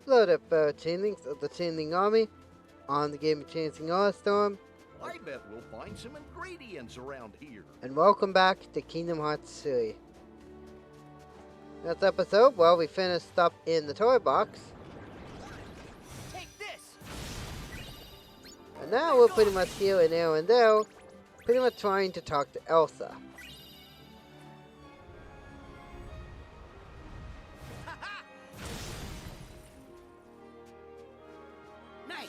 uploaded photo chainings of the Chaining Army on the game of Chaining Storm. I bet we'll find some ingredients around here. And welcome back to Kingdom Hearts 3. Last episode, well, we finished up in the toy box. Take this. And now we're pretty much here in Arendelle, pretty much trying to talk to Elsa. Nice.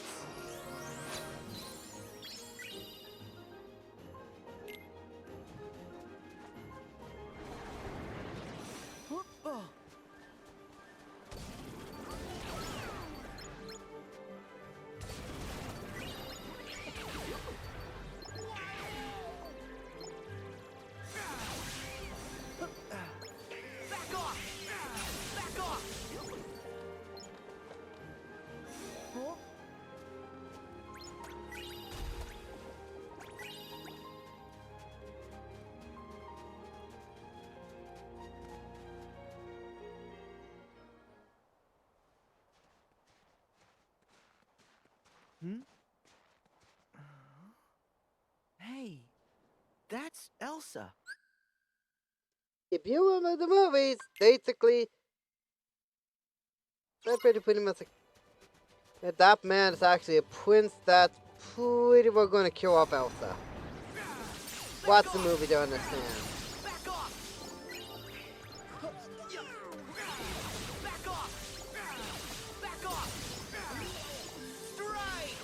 Oh. Back off! Back off! Huh? Hey, that's Elsa. If you remember the movies, basically, they're pretty much that man is actually a prince that's pretty well going to kill off Elsa. Watch the movie to understand. Back off! Back off! Back off! Strike!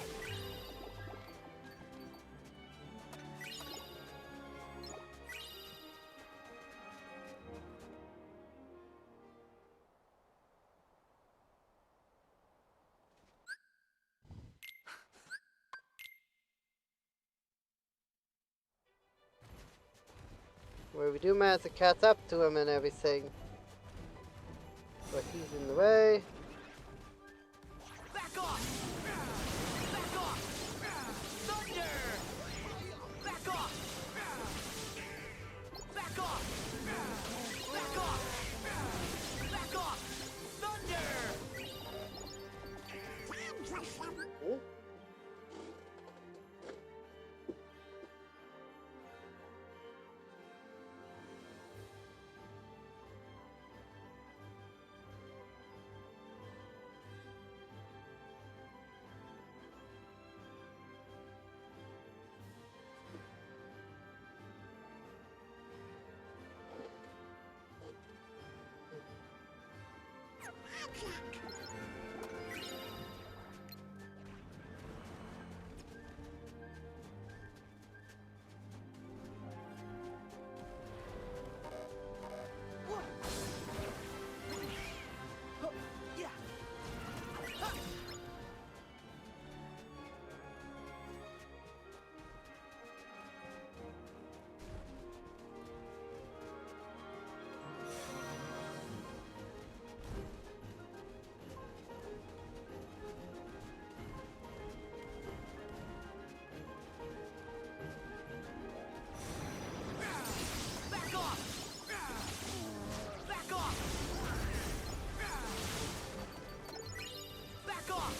Where we do manage to catch up to him and everything. But he's in the way. Back off! Back off! Thunder! Back off! Back off! Back off! Back off! Thunder! Oh. Yeah. Back off! Back off! Back off!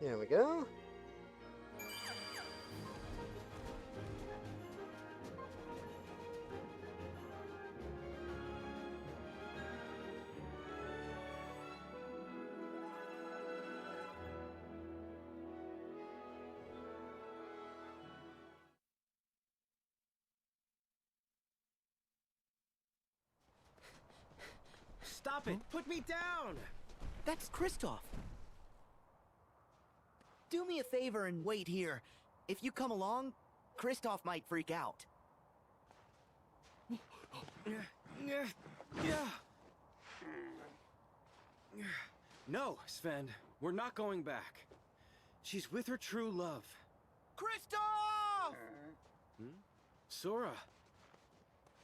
There we go. Stop it! Put me down! That's Kristoff. Do me a favor and wait here. If you come along, Kristoff might freak out. No, Sven, we're not going back. She's with her true love. Kristoff! Sora.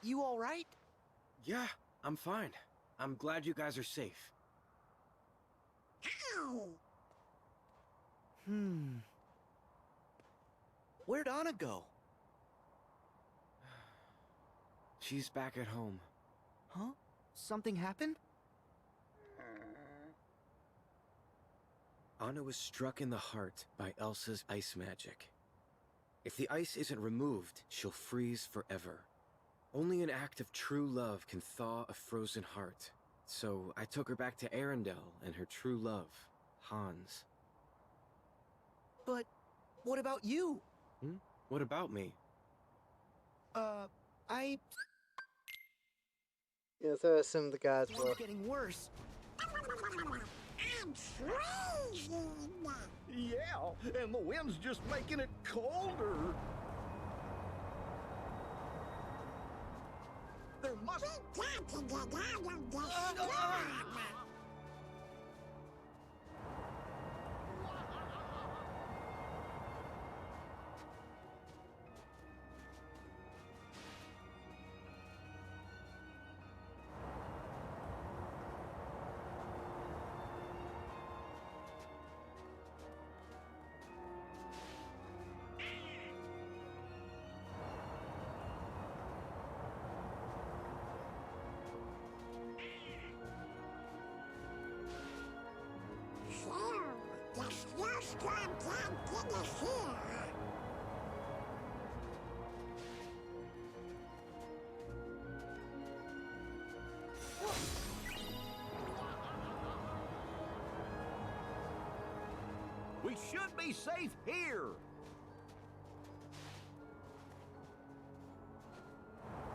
You all right? Yeah, I'm fine. I'm glad you guys are safe. Where'd Anna go? She's back at home. Huh? Something happened? Anna was struck in the heart by Elsa's ice magic. If the ice isn't removed, she'll freeze forever. Only an act of true love can thaw a frozen heart. So I took her back to Arendelle and her true love, Hans. But what about you? What about me? I Yeah, so I assume the guys was will. getting worse. I'm freezing. Yeah, and the wind's just making it colder. There must... We got to get out of the storm. So, the snowstorm can't get us here. We should be safe here.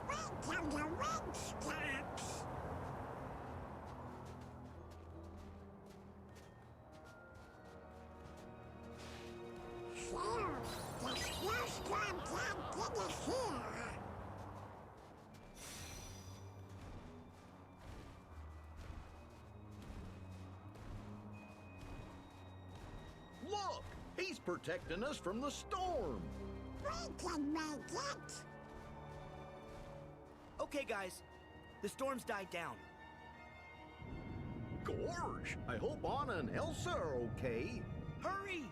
Wait till the wind stops. So, the snowstorm can't get us here. Look, he's protecting us from the storm. We can make it. Okay, guys. The storm's died down. Gorge, I hope Anna and Elsa are okay. Hurry!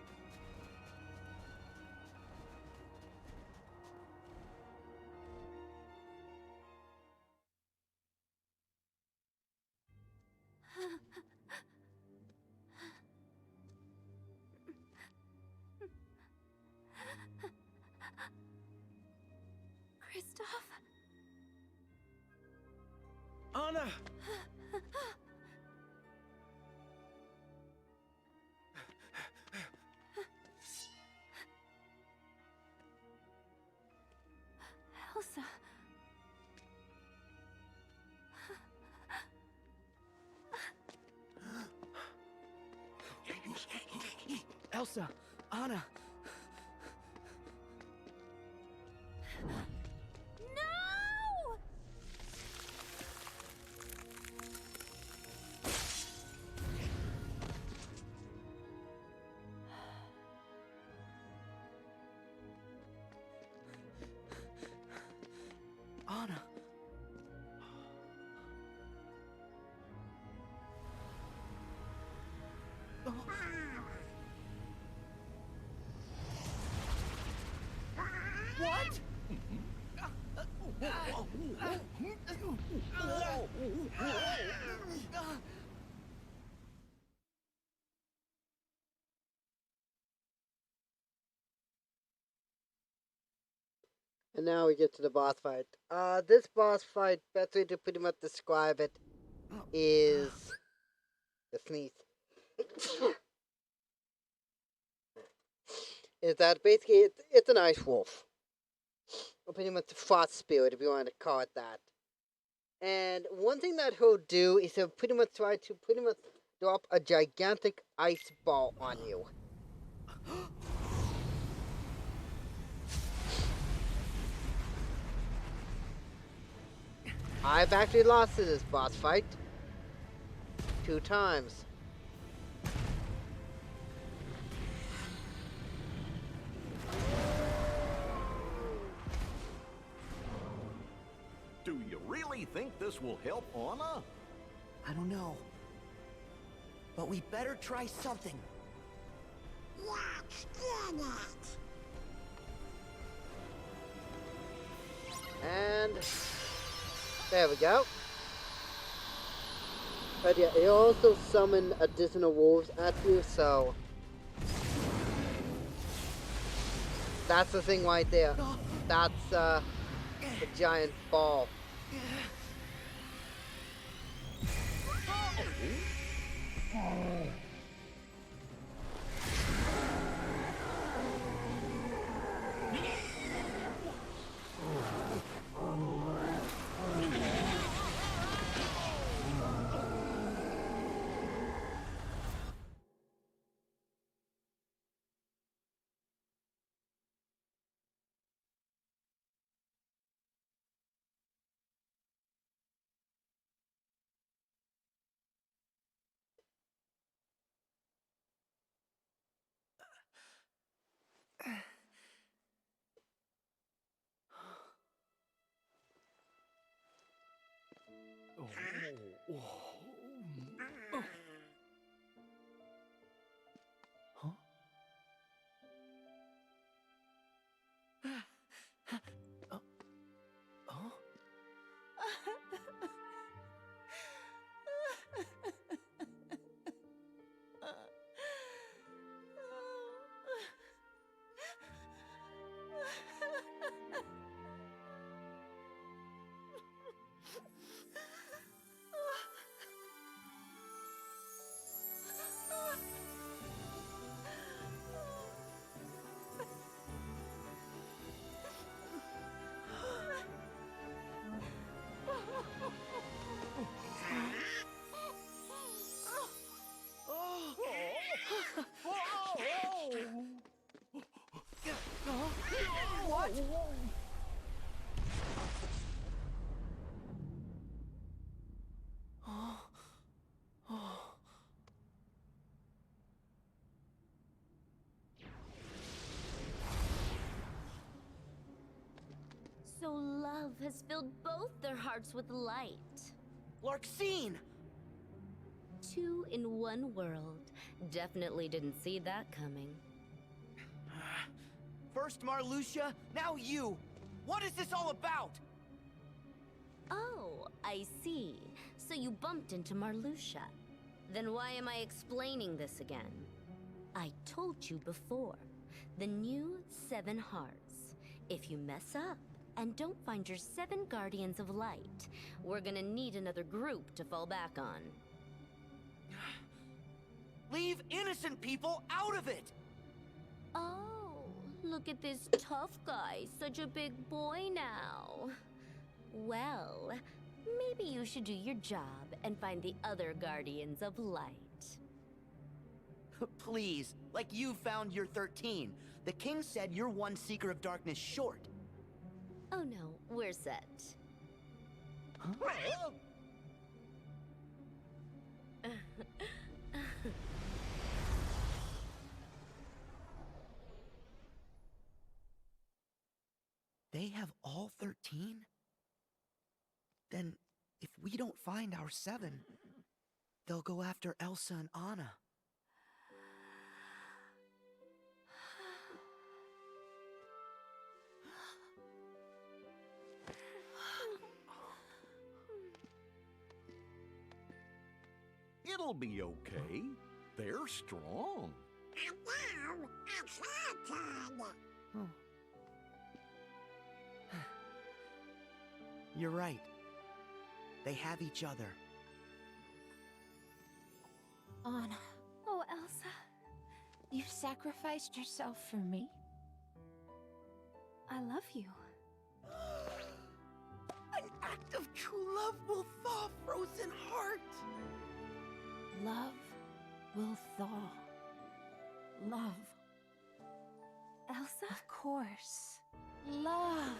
Kristoff? Anna! Elsa. Elsa! Anna! No! Anna! What? And now we get to the boss fight. This boss fight, best way to pretty much describe it is the sneeze. Is that basically it's an ice wolf. Or pretty much a frost spirit, if you want to call it that. And one thing that he'll do is he'll pretty much try to pretty much drop a gigantic ice ball on you. I've actually lost to this boss fight 2 times. Do you really think this will help Anna? I don't know. but we better try something. Let's get it. And there we go. But yeah, it also summoned additional wolves at you, so that's the thing right there. That's a giant ball. What? So love has filled both their hearts with light. Larxene! Two in one world. Definitely didn't see that coming. First Marluxia, now you! What is this all about? Oh, I see. So you bumped into Marluxia. Then why am I explaining this again? I told you before. The new 7 hearts. If you mess up and don't find your 7 guardians of light, we're gonna need another group to fall back on. Leave innocent people out of it! Oh, look at this tough guy, such a big boy now. Well, maybe you should do your job and find the other guardians of light. Please, like you found your 13. The king said you're one Seeker of Darkness short. Oh no, we're set. Huh? They have all 13? Then, if we don't find our 7, they'll go after Elsa and Anna. It'll be okay. They're strong. And now, it's our turn. You're right. They have each other. Anna. Oh, Elsa. You sacrificed yourself for me? I love you. An act of true love will thaw a frozen heart. Love will thaw. Love. Elsa? Of course. Love.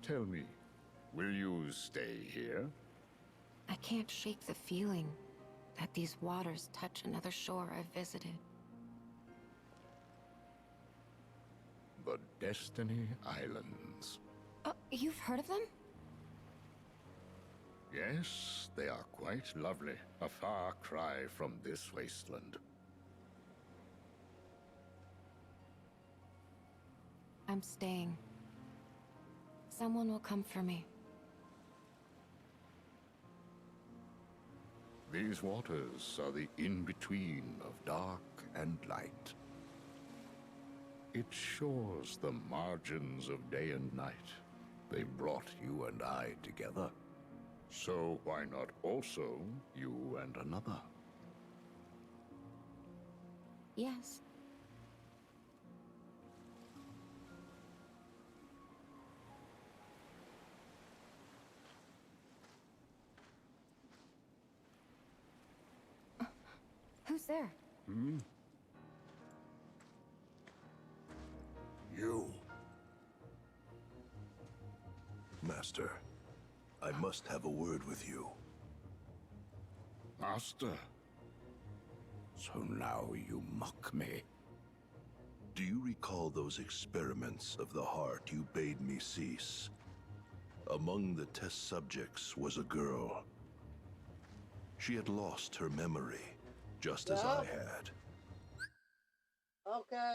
Tell me, will you stay here? I can't shake the feeling that these waters touch another shore I've visited. The Destiny Islands. Oh, you've heard of them? Yes, they are quite lovely. A far cry from this wasteland. I'm staying. Someone will come for me. These waters are the in-between of dark and light. It shores the margins of day and night. They brought you and I together. So why not also you and another? Yes. Who's there? You. Master, I must have a word with you. Master. So now you mock me. Do you recall those experiments of the heart you bade me cease? Among the test subjects was a girl. She had lost her memory, just as I had. Okay.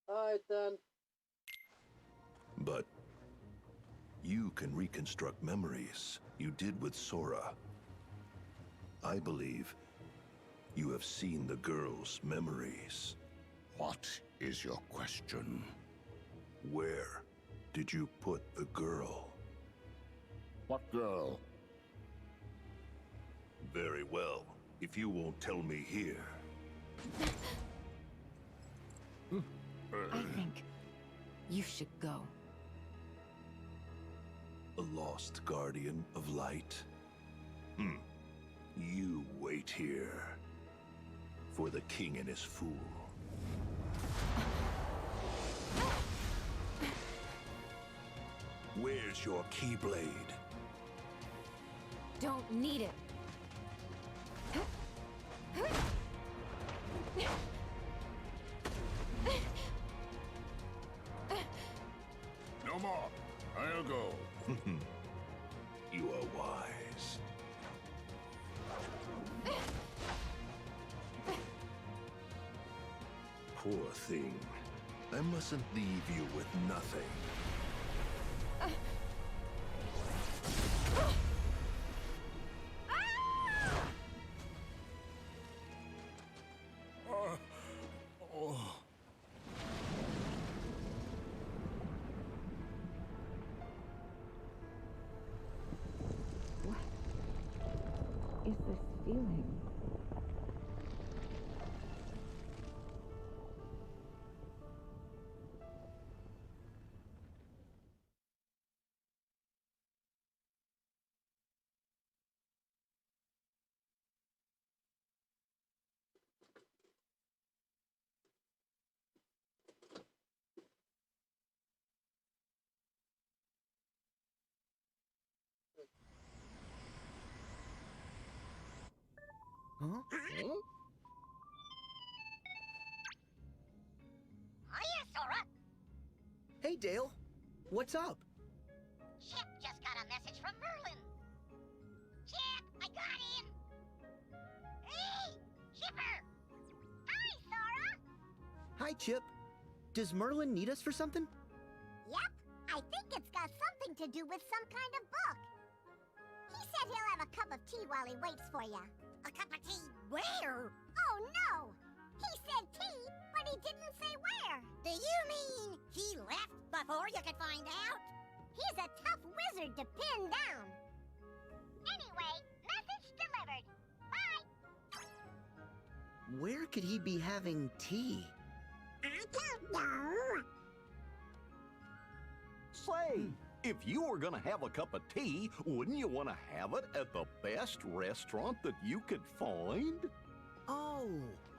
Alright then. But you can reconstruct memories. You did with Sora. I believe you have seen the girl's memories. What is your question? Where did you put the girl? What girl? Very well, if you won't tell me here. I think you should go. A lost guardian of light? You wait here. For the king and his fool. Where's your keyblade? Don't need it. No more. I'll go. You are wise. Poor thing. I mustn't leave you with nothing. What is this feeling? Huh? Hiya, Sora. Hey, Dale. What's up? Chip just got a message from Merlin. Chip, I got him. Hey, Chipper. Hi, Sora. Hi, Chip. Does Merlin need us for something? Yep, I think it's got something to do with some kind of book. He said he'll have a cup of tea while he waits for you. A cup of tea where? Oh, no. He said tea, but he didn't say where. Do you mean he left before you could find out? He's a tough wizard to pin down. Anyway, message delivered. Bye. Where could he be having tea? I don't know. Say, if you were gonna have a cup of tea, wouldn't you want to have it at the best restaurant that you could find? Oh,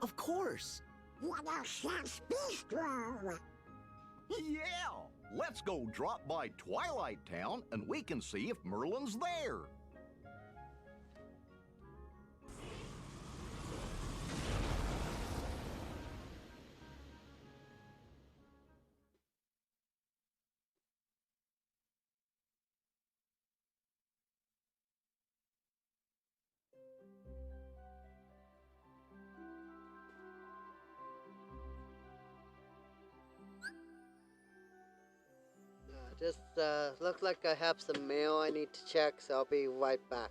of course. Yeah! Let's go drop by Twilight Town and we can see if Merlin's there. Just look like I have some mail I need to check, so I'll be right back.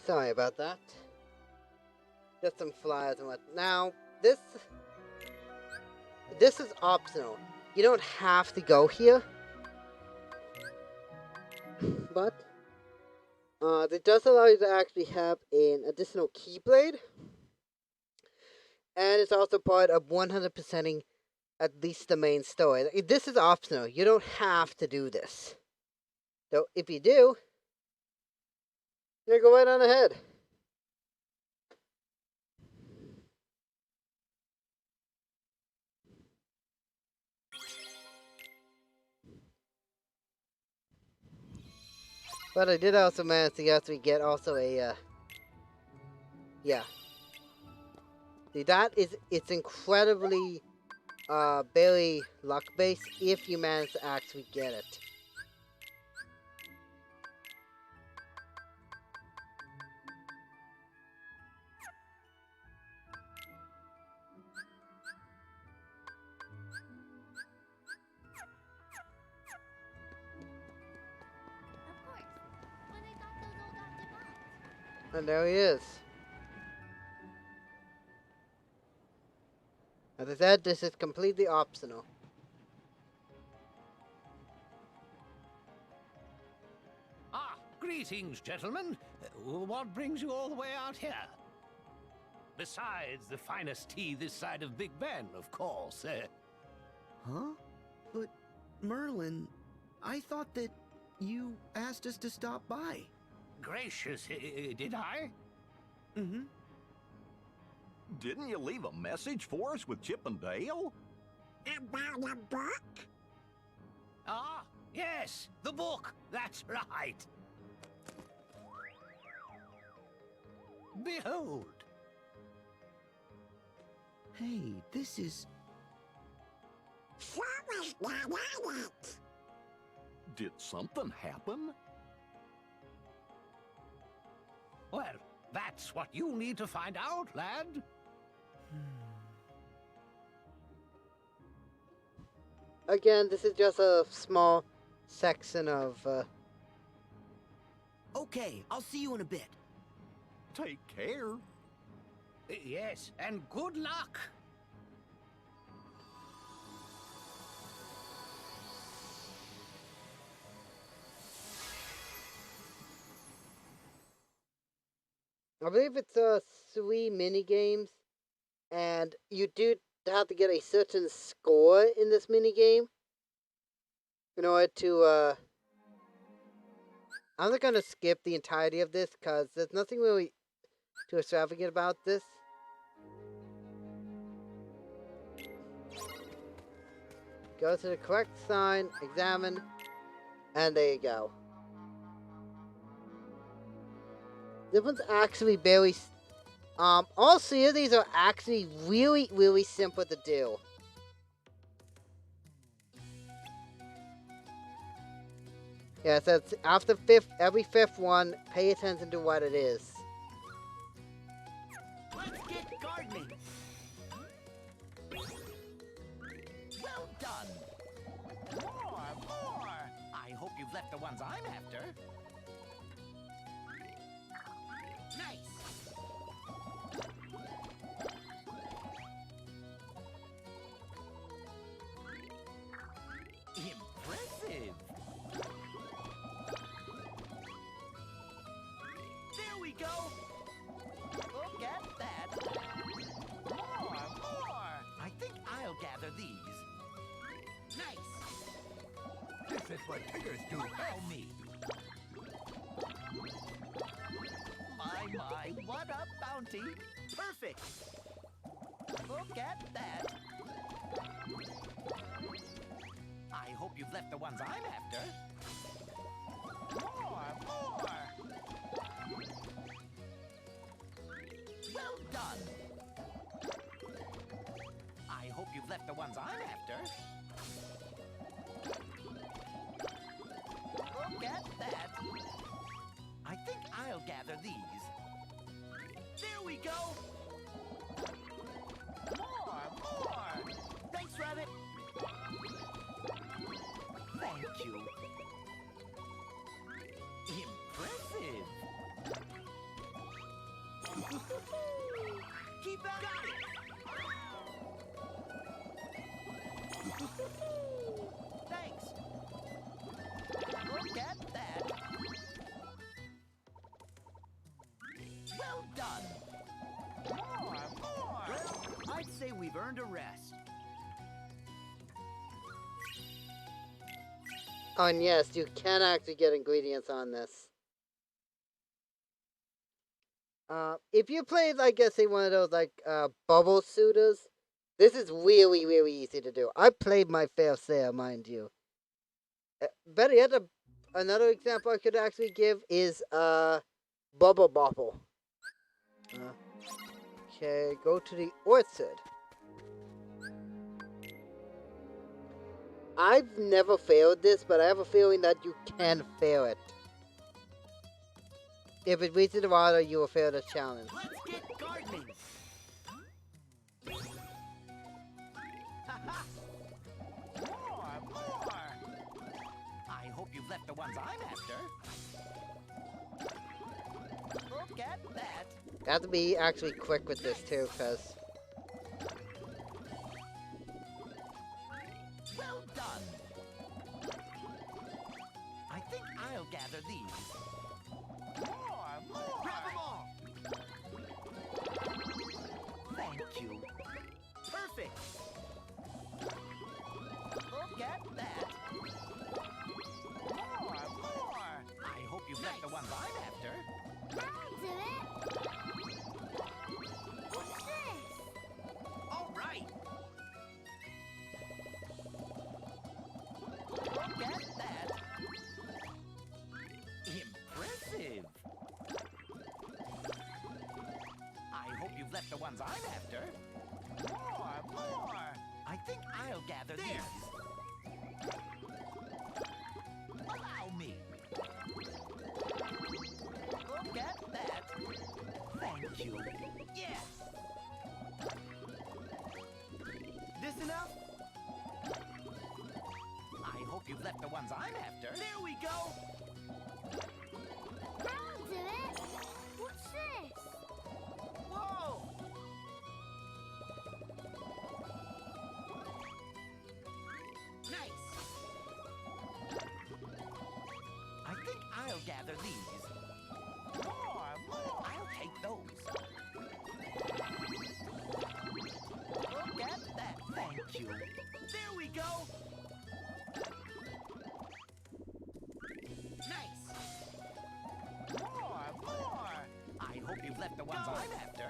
Sorry about that. Just some flyers and what. Now, this is optional. You don't have to go here. But it does allow you to actually have an additional keyblade. And it's also part of 100%ing at least the main story. This is optional. You don't have to do this. So if you do, go right on ahead. But I did also manage to actually get also a, yeah. See, it's incredibly, barely luck-based if you manage to actually get it. And there he is. As I said, this is completely optional. Ah, greetings, gentlemen. What brings you all the way out here? Besides the finest tea this side of Big Ben, of course. Huh? But, Merlin, I thought that you asked us to stop by. Gracious, did I? Mm-hmm. Didn't you leave a message for us with Chip and Dale? About a book? Ah, yes, the book. That's right. Behold. Hey, this is... Someone's not on it. Did something happen? Well, that's what you need to find out, lad. Again, this is just a small section of, Okay, I'll see you in a bit. Take care. Yes, and good luck. I believe it's 3 mini games, and you do have to get a certain score in this mini game in order to. I'm not gonna skip the entirety of this because there's nothing really too extravagant about this. Go to the correct sign, examine, and there you go. This one's actually very. All 3 of these are actually really, really simple to do. Yeah, so it's after every fifth one, pay attention to what it is. Let's get gardening. Well done. More. I hope you've left the ones I'm after. Nice. Impressive. There we go. Look at that. More. I think I'll gather these. Nice. This is what piggers do. Help me. My, what a bounty. Perfect. Look at that. I hope you've left the ones I'm after. More. Well done. I hope you've left the ones I'm after. Look at that. I think I'll gather these. There we go. More. Thanks, Rabbit. Thank you. Impressive. Keep at it. Thanks. Look at that. Well done. More. Well, I'd say we've earned a rest. Oh, and yes, you can actually get ingredients on this. If you played, like, say, one of those, like, bubble shooters, this is really, really easy to do. I played my fair share, mind you. Better yet, another example I could actually give is, Bubble Bobble. Okay, go to the orchard. I've never failed this, but I have a feeling that you can fail it. If it reaches the water, you will fail the challenge. Let's get gardening. More. I hope you've left the ones I'm after. Look at that. You have to be actually quick with this too, because Well done. I think I'll gather these. More. Grab them all. Thank you. Perfect. Look at that. More. I hope you've left the ones I'm after. I'll do it. What's this? All right. Look at that. Impressive. I hope you've left the ones I'm after. More. I think I'll gather these. Allow me. Look at that. Thank you. Yes. This enough? I hope you've left the ones I'm after. There we go. I'll do it. What's this? left the ones I'm after.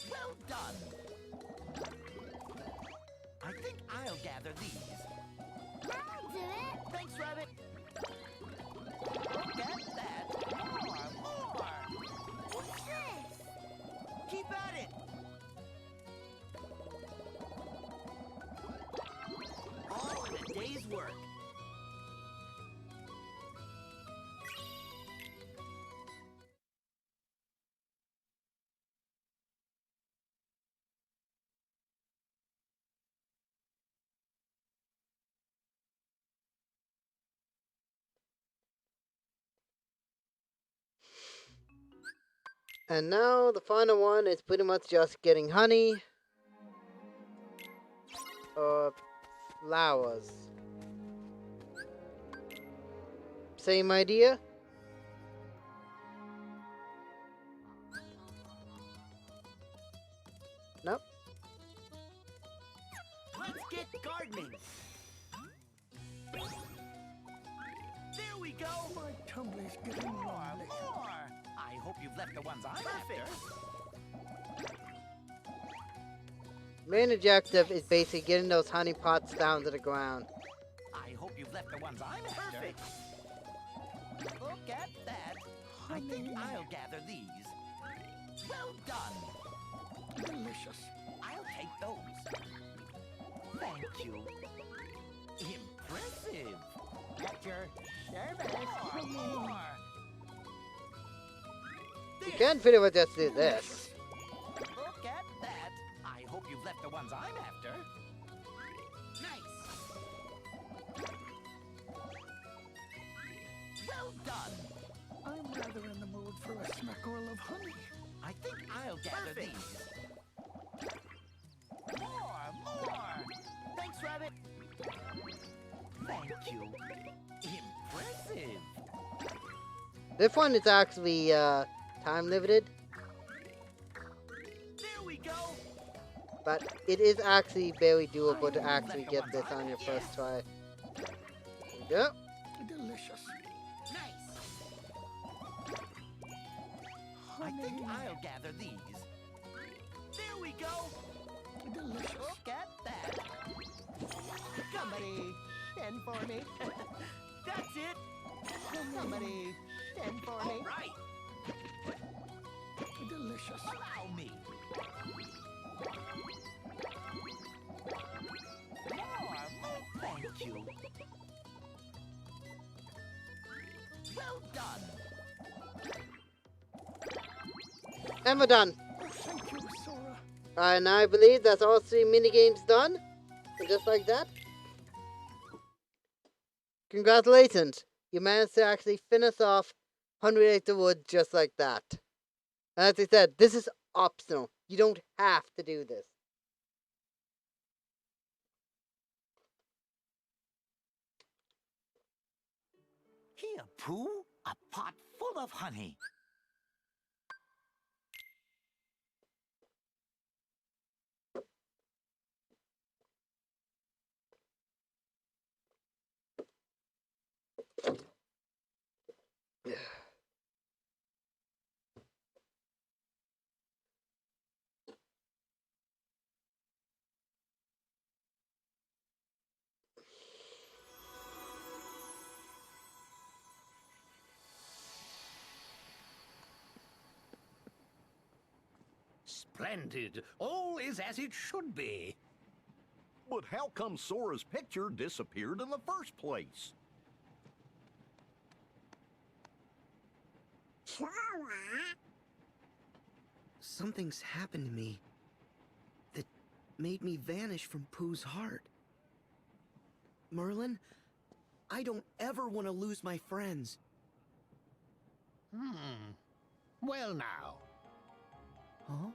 Well done. I think I'll gather these. I'll do it. Thanks, Rabbit. Look at that. More. What's this? Keep at it. All in a day's work. And now the final one is pretty much just getting honey or flowers. Same idea? Nope. Let's get gardening. There we go. My tumbler's getting lonely. More. I hope you've left the ones I'm after. Main objective is basically getting those honey pots down to the ground. I hope you've left the ones I'm after. Perfect. Look at that. I think I'll gather these. Well done. Delicious. I'll take those. Thank you. Impressive. At your service. More. You can pretty much just do this. Look at that. I hope you've left the ones I'm after. Nice. Well done. I'm rather in the mood for a smackerel of honey. I think I'll gather these. More. Thanks, Rabbit. Thank you. Impressive. This one is actually time limited, There we go. but it is actually very doable to actually get this on your first try. There we go. Delicious. Nice. I think I'll gather these. There we go. Delicious. Look at that. Somebody send for me. That's it. Somebody send for me. All right. Delicious. Allow me. More. Thank you. Well done. And we're done. Thank you, Sora. And I believe that's all 3 minigames done. And just like that. Congratulations. You managed to actually finish off 100 Acre Wood just like that. And as I said, this is optional. You don't have to do this. Here, Pooh, a pot full of honey. Splendid. All is as it should be. But how come Sora's picture disappeared in the first place? Sora? Something's happened to me that made me vanish from Pooh's heart. Merlin, I don't ever want to lose my friends. Well now, Huh?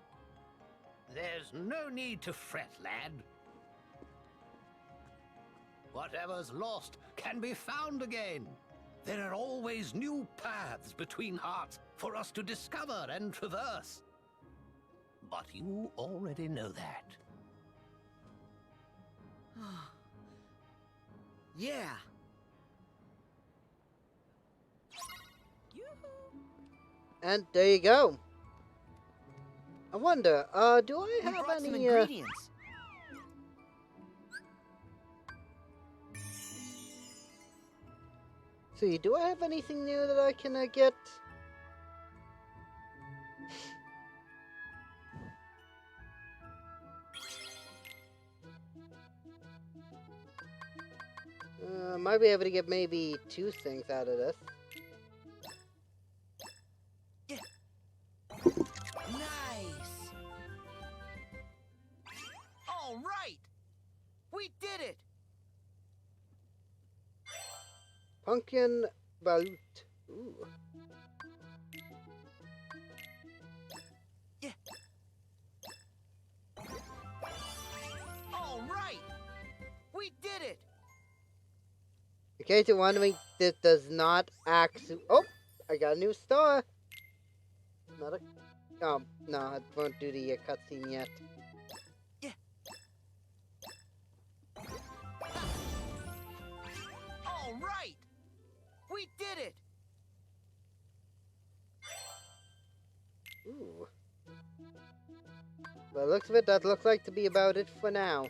there's no need to fret, lad. Whatever's lost can be found again. There are always new paths between hearts for us to discover and traverse. But you already know that. Yeah. And there you go. I wonder, do I We have brought some any, ingredients. see, do I have anything new that I can, get? Might be able to get maybe 2 things out of this. Nice. All right. We did it. Pumpkin balut. Ooh. All right. We did it. In case you're wondering, this does not actually. Oh, I got a new star. Not a. Oh, no, I won't do the cutscene yet. All right. We did it. Ooh. By the looks of it, that looks like to be about it for now.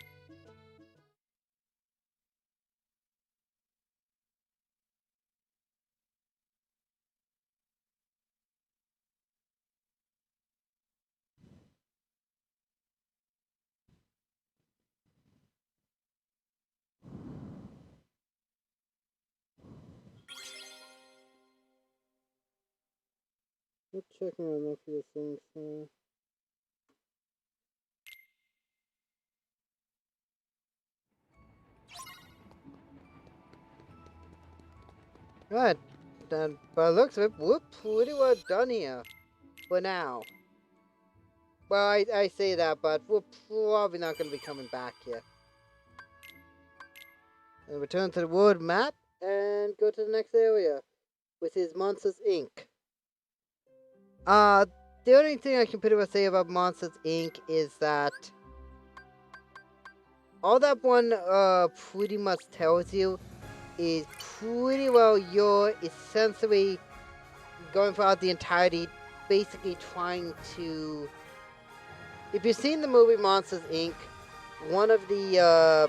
Let's check around for this thing. Right. Then, by the looks of it, we're pretty well done here. For now. Well, I say that, but we're probably not going to be coming back here. And return to the world map and go to the next area, which is Monsters Inc. The only thing I can pretty much say about Monsters Inc. is that all that one pretty much tells you is pretty well you're essentially going throughout the entirety, basically trying to. If you've seen the movie Monsters Inc., one of the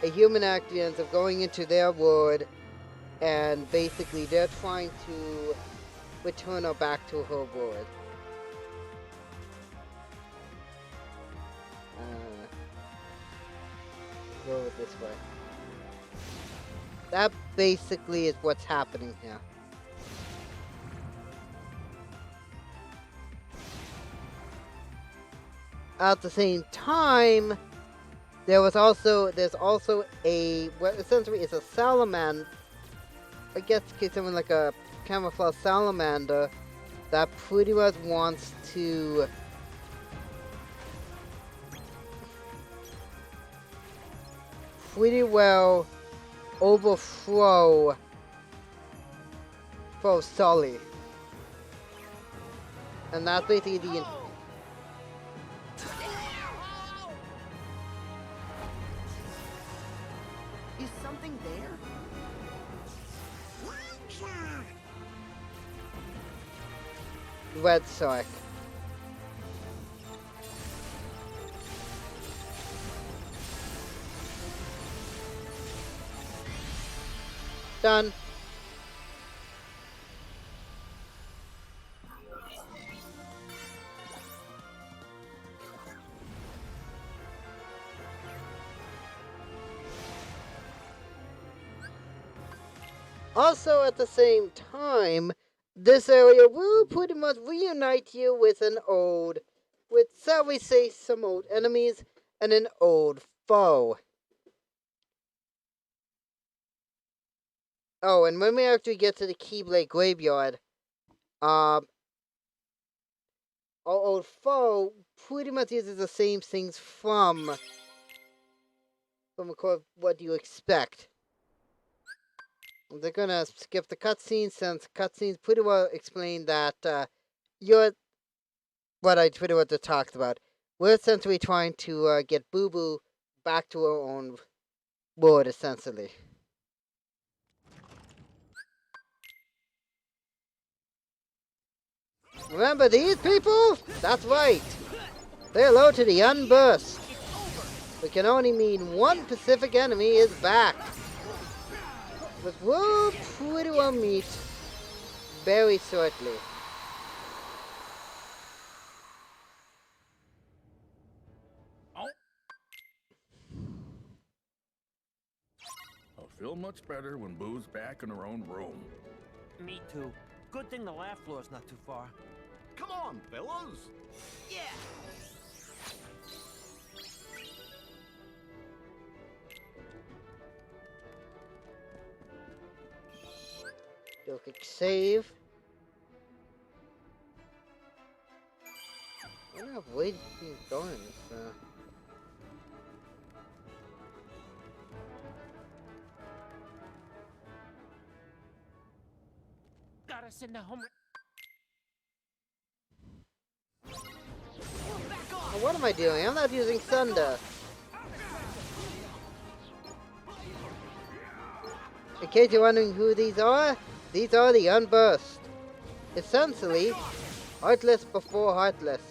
human actions of going into their world, and basically they're trying to return her back to her world. Go over this way. That basically is what's happening here. At the same time, there's also a, well, essentially it's a salamander. I guess it's something like a camouflage salamander that pretty much wants to pretty well overthrow Sully. And that's basically the. Is something there? Red Shark. Done. Also, at the same time, this area will pretty much reunite you with shall we say, some old enemies and an old foe. Oh, and when we actually get to the Keyblade Graveyard, our old foe pretty much uses the same things from What You Expect. They're gonna skip the cutscenes since cutscenes pretty well explain that you're what I pretty much just talked about. We're essentially trying to get Boo Boo back to her own world, essentially. Remember these people? That's right. Say hello to the Unburst. We can only mean one Pacific enemy is back. But we'll pretty well meet very shortly. I'll feel much better when Boo's back in her own room. Me too. Good thing the last floor's not too far. Come on, fellas. Yeah! Do a quick save. I wonder if Wade's been going. Got us in the home. Oh, what am I doing? I'm not using Thunder. In case you're wondering who these are the Unburst. Essentially, Heartless before Heartless.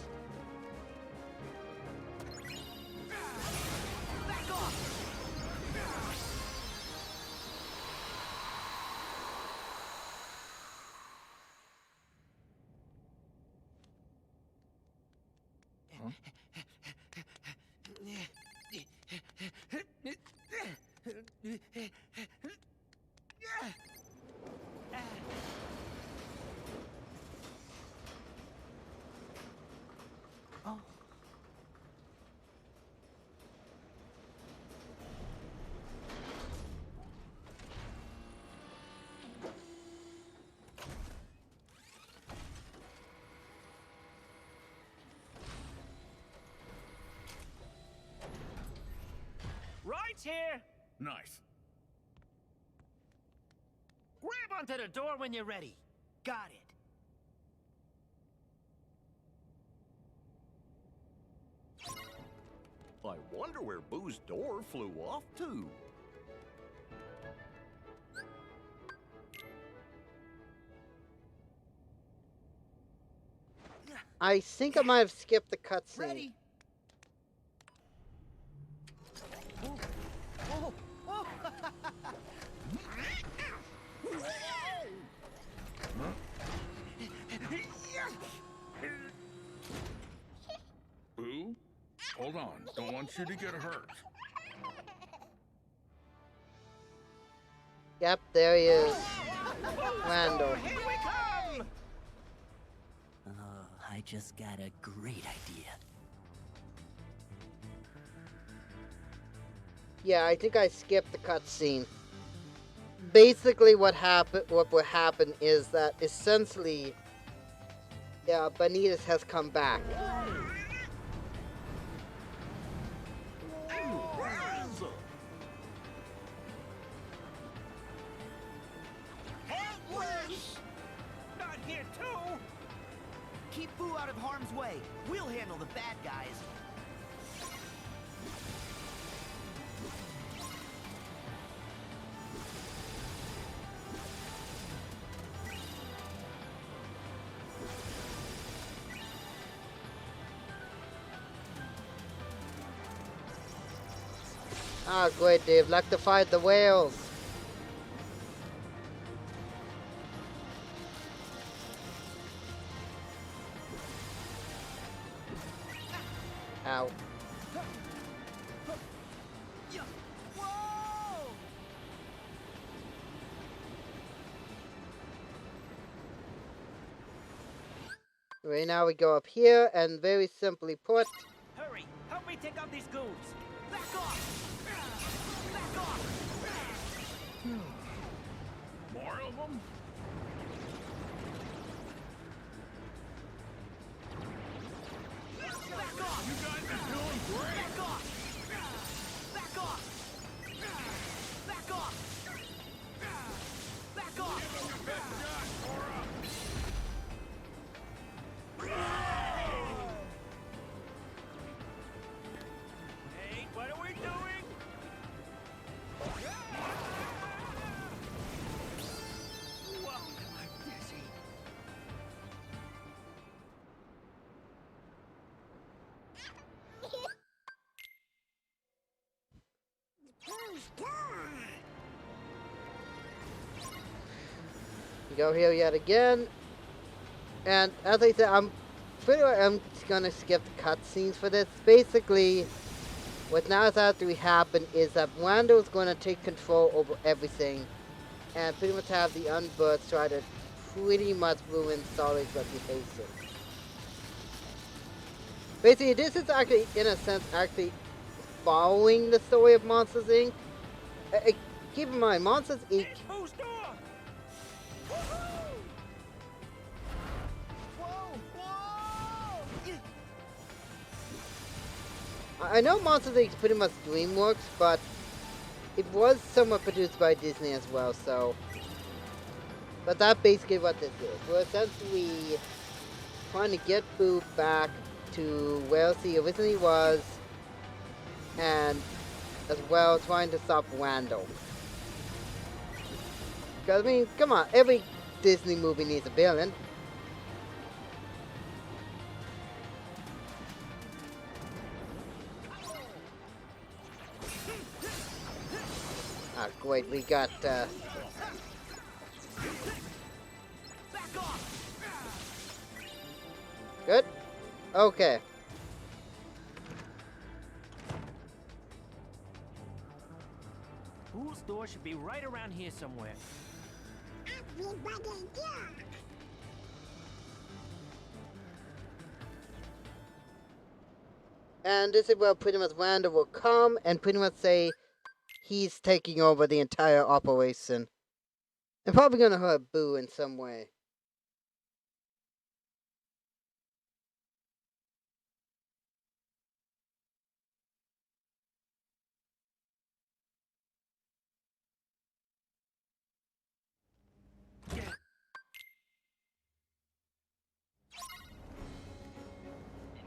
Oh. Right here! Nice. Grab onto the door when you're ready. Got it. I wonder where Boo's door flew off to. I think I might have skipped the cutscene. Ready? Oh, oh, Boo, hold on. Don't want you to get hurt. Yep, there he is. Randall. Here we come! Oh, I just got a great idea. Yeah, I think I skipped the cutscene. Basically, what will happen is that essentially, Benitez has come back. Heartless! Not here too! Keep Boo out of harm's way. We'll handle the bad guys. Ah, great, Dave. Like to fight the whales. Ow. Right now we go up here and very simply put. Hurry! Help me take out these goons! Back off! Back off! More of them? Back off! You guys are doing great. Back off! Back off! Back off! Back off! Give him your best shot, Sora. Hey, what are we doing? Whoa, We go here yet again. And as I said, I'm just gonna skip the cutscenes for this. Basically, what now is after we happen is that Wando's gonna take control over everything and pretty much have the Unbirds try to pretty much ruin Sora's reputation. Basically, this is actually, in a sense, actually following the story of Monsters Inc. Keep in mind, Monsters Inc. I know Monsters Inc. is pretty much DreamWorks, but it was somewhat produced by Disney as well, so... But that's basically what this is. We're essentially trying to get Boo back to where he originally was, and as well trying to stop Wando. Because, I mean, come on, every Disney movie needs a villain. Ah, great, we got, Good? Okay. Boo's door should be right around here somewhere. And this is where pretty much Wanda will come and pretty much say he's taking over the entire operation. And probably gonna hurt Boo in some way.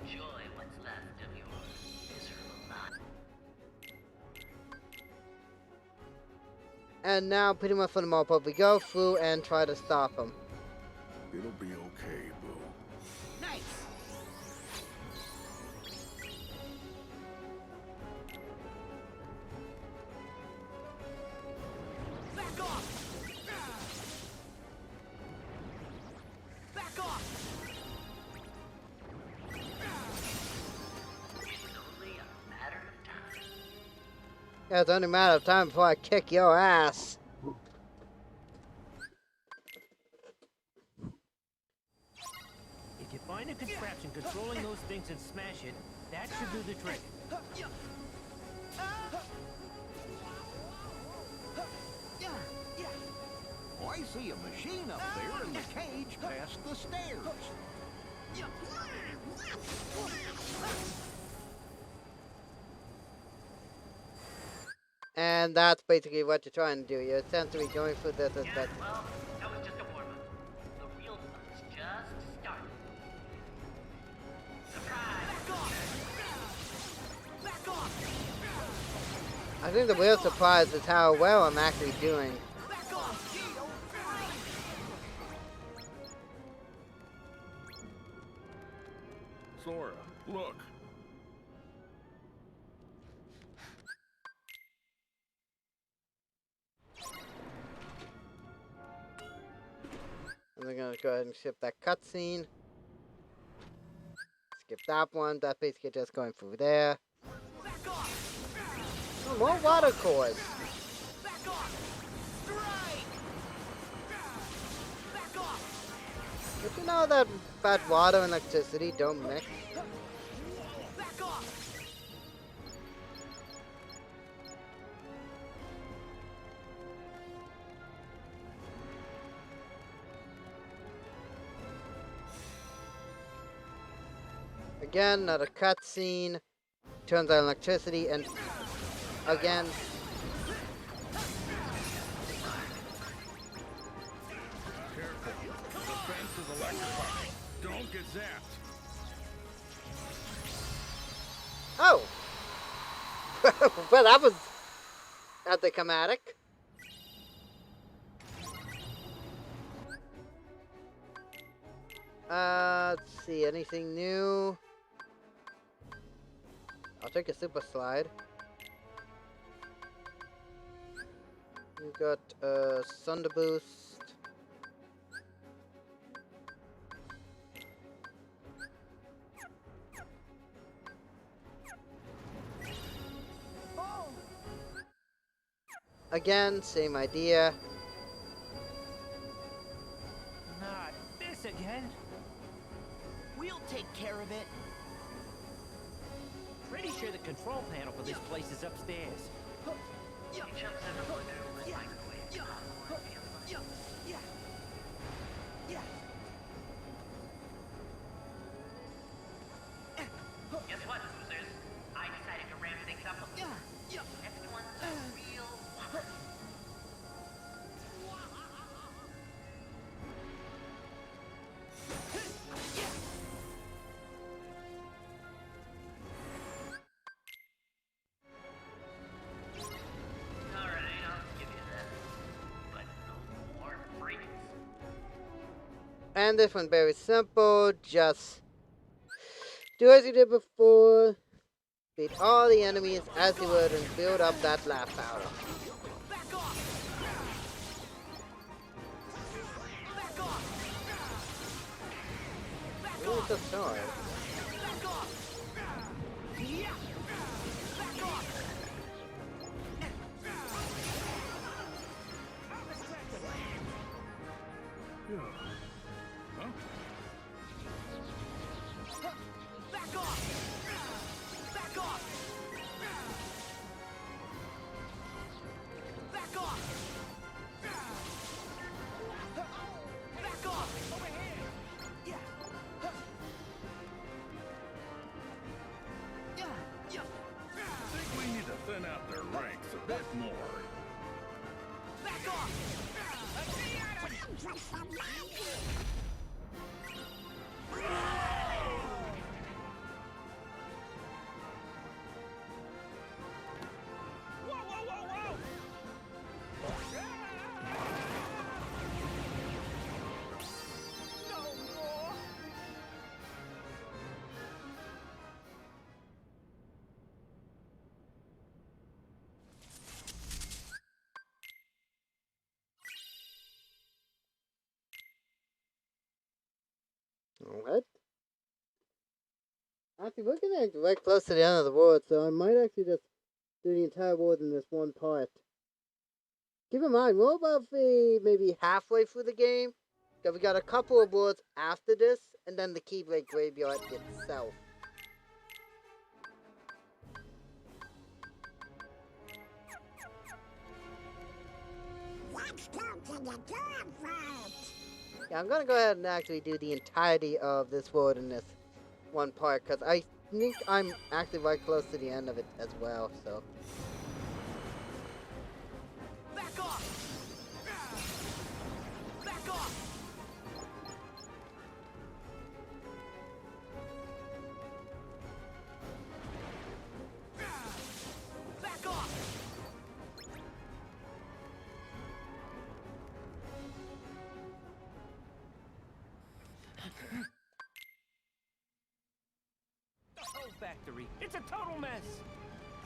Enjoy what's left of your miserable life. And now pretty much for the most part we go through and try to stop him. It'll be okay, Boo. Nice. Back off. Back off. It's only a matter of time. Yeah, it's only a matter of time before I kick your ass. If you find a contraption controlling those things and smash it, that should do the trick. I see a machine up there in the cage past the stairs. And that's basically what you're trying to do. You're essentially going through this as best. Well, that was just a warm-up. The real fun's just starting. Surprise! Back off! I think the real surprise is how well I'm actually doing. Back off! Sora, look. And we're gonna go ahead and skip that cutscene. Skip that one. That's basically just going through there. Oh, more water cores. Back off! Strike! Back off! Did you know that bad water and electricity don't mix? Back off! Again, another cutscene. Turns on electricity and again. Careful. The fence is electrified. Don't get zapped. Oh! Well, that was anticlimactic. Let's see, anything new? I'll take a super slide. You got Thunder Boost. Again, same idea. Not this again. We'll take care of it. Pretty sure the control panel for this place is upstairs. He jumps in the window with microwave popcorn feels like. Guess what, losers? I decided to ramp things up a little. Next one's a real whopper. Alright, I'll give you that. But no more freaks. And this one very simple. Just do as you did before. Beat all the enemies as you would and build up that laugh powder. Ooh, it's a sword. Thin out their ranks a bit more. Alright. Actually, we're getting right close to the end of the world, so I might actually just do the entire world in this one part. Keep in mind, we're about maybe halfway through the game. So we got a couple of worlds after this, and then the Keyblade Graveyard itself. Let's go to the dog road. Yeah, I'm gonna go ahead and actually do the entirety of this world in this one part, because I think I'm actually right close to the end of it as well, so. Back off! Back off! Back off! The whole factory. It's a total mess.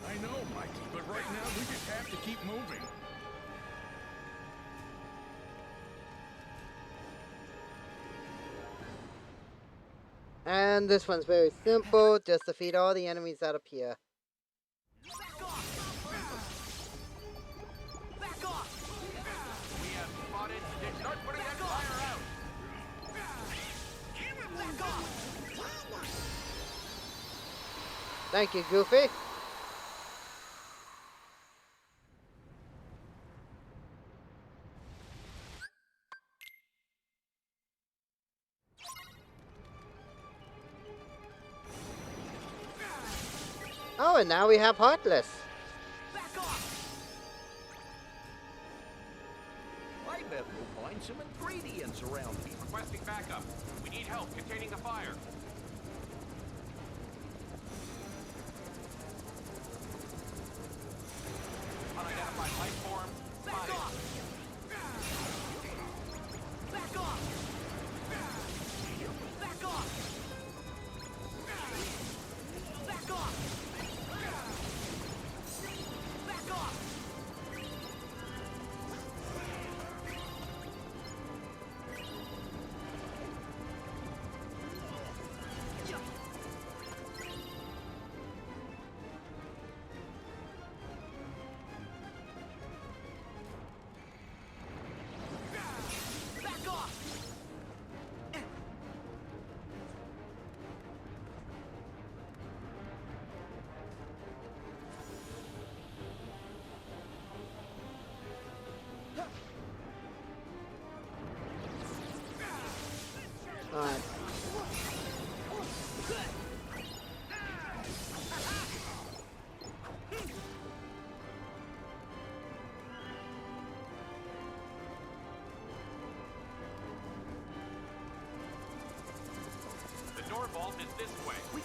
I know, Mikey, but right now we just have to keep moving. And this one's very simple, just defeat all the enemies that appear. Back off! Back off! We have spotted. Start putting that fire out. Back off! Thank you, Goofy. Oh, and now we have Heartless. Back off! I bet we'll find some ingredients around here. Requesting backup. We need help containing the fire. Unidentified life form. Back Spotted. off! Back off! Back off! Back off! Back off!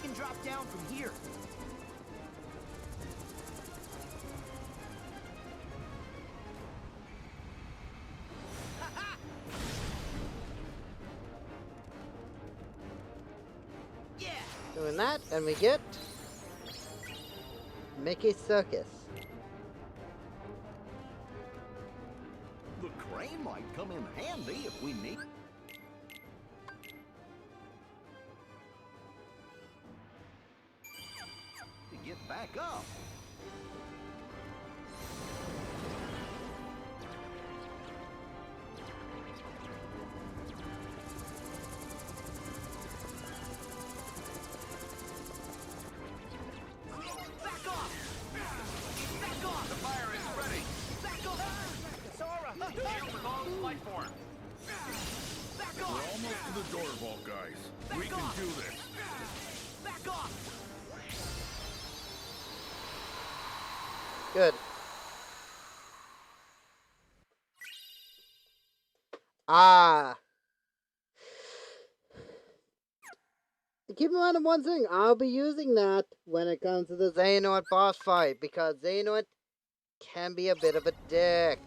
can drop down from here. Yeah. Doing that, and we get Mickey Circus. The crane might come in handy if we need. To get back up. Back off! Back off! The fire is ready. Back off! Sora! Shield with all life forms. Back We're off! almost to the door vault, guys. We can do this. Back off! Good. Ah. Keep in mind of one thing, I'll be using that when it comes to the Xehanort boss fight, because Xehanort can be a bit of a dick.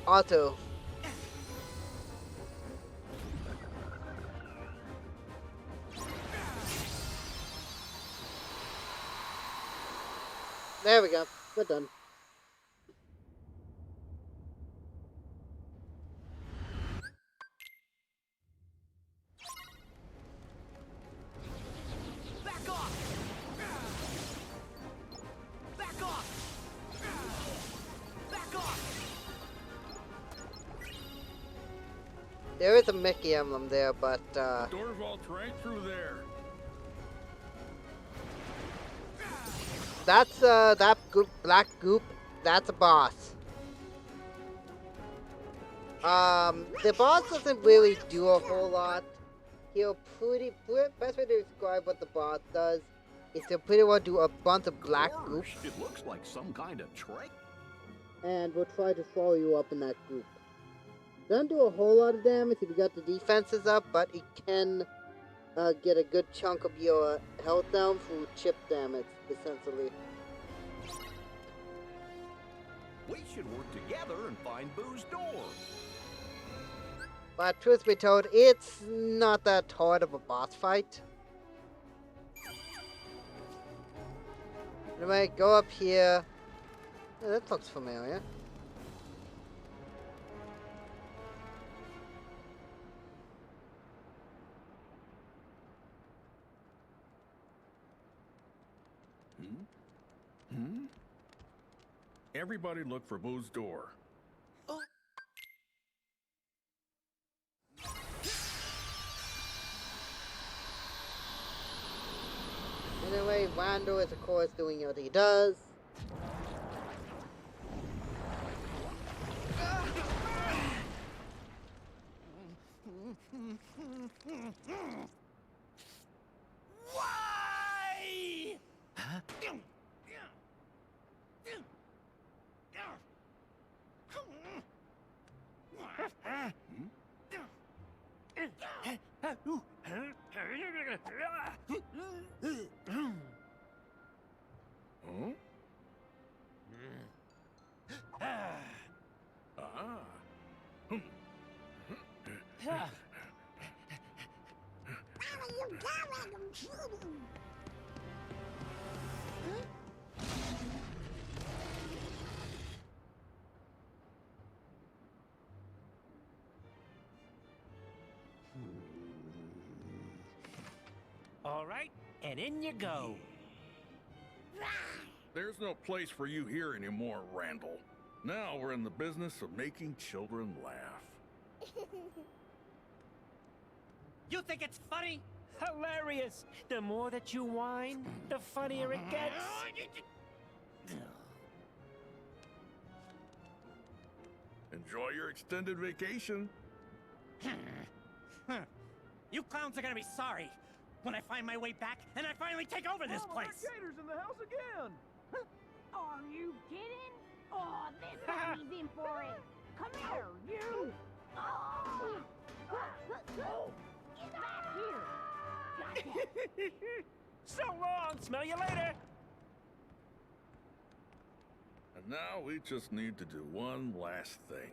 Auto. There we go. We're done. Back off! Back off! Back off! There is a Mickey emblem there, but Door vault's right through there. that's that goop, black goop. That's a boss. The boss doesn't really do a whole lot. He'll best way to describe what the boss does is he'll pretty well do a bunch of black goop, It looks like some kind of trick. and will try to swallow you up in that goop. Doesn't do a whole lot of damage if you got the defenses up, but it can get a good chunk of your health down through chip damage, essentially. We should work together and find Boo's door. But truth be told, it's not that hard of a boss fight. Anyway, go up here. Yeah, that looks familiar. Everybody look for Boo's door. Anyway, Wando is of course doing what he does. Why? Huh? Huh? Ah. All right, and in you go. There's no place for you here anymore, Randall. Now we're in the business of making children laugh. You think it's funny? Hilarious. The more that you whine, the funnier it gets. Enjoy your extended vacation. You clowns are gonna be sorry when I find my way back and I finally take over this place. Gators in the house again. Are you kidding? Oh, this time he's in for it. Come here, you! Oh. Get back here! So long! Smell you later! And now we just need to do one last thing.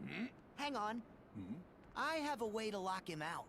Hmm? Hang on. Hmm? I have a way to lock him out.